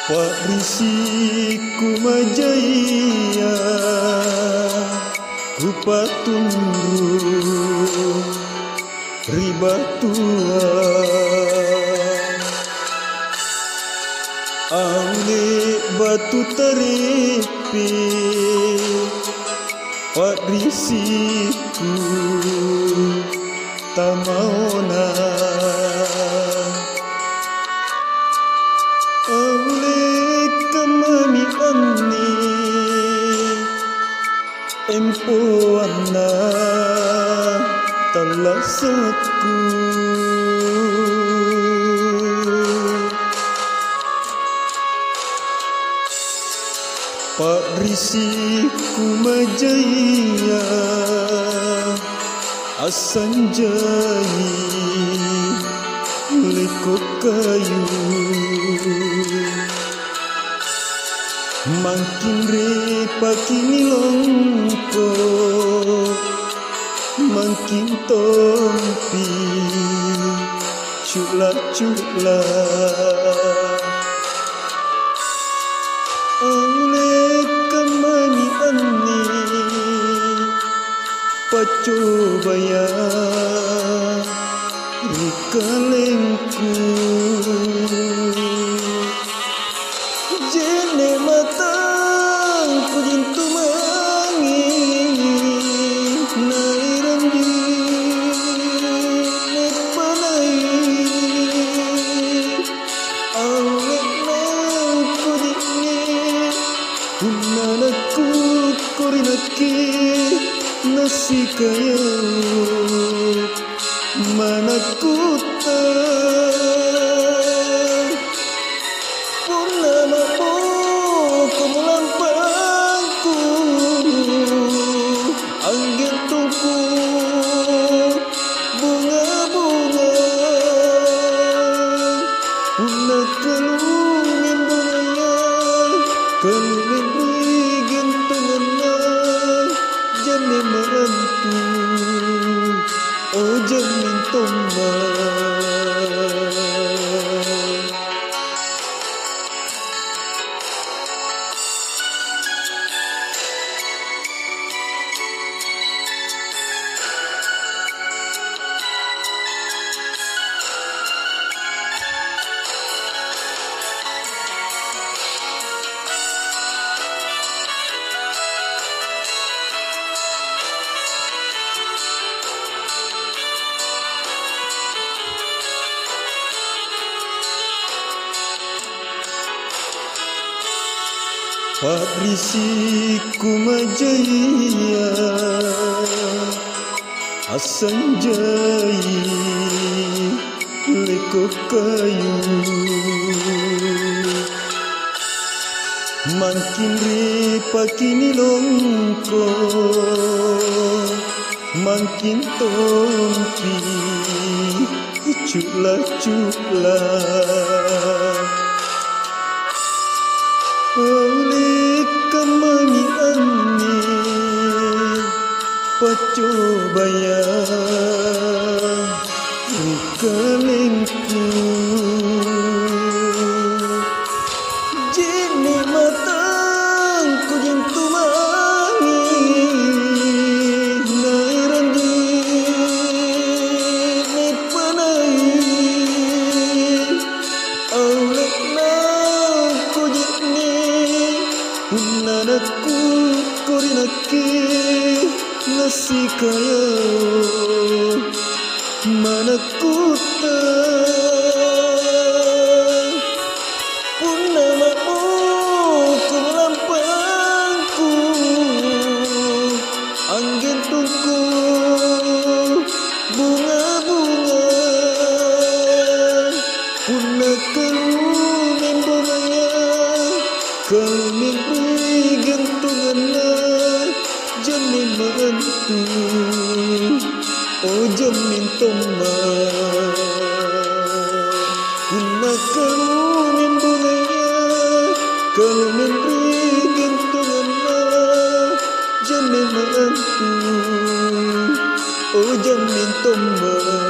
Warisiku majaya ku patunru ribatua aule batu teripi warisiku tamaona empuana talasaku Pak risiku majaya asanjai lekuk kayu makin repakini longko makin tompi cula-cula oleh kemani ani pacobaya rikalengku jene matang kujintu mangi nairanji nepanai awet nang kujini unanaku korinaki nasi kaya manaku jamin tombak Warisiku majaya asanjai lekuk kayu makin repakini longko makin tompi cula-cula oleh kemani ani pacobaya rikalengku jene matang kujintu mangi nairanji nepanai oleh nang kujini unanaku korinaki nasi kaya manaku punamamu kulampangku angin tungku bunga-bunga punakalu membonganya kalmimpi gentungannya jamin mantu oh jamin tombak punakalu membonganya kalmimpi gentungannya jamin mantu oh jamin tombak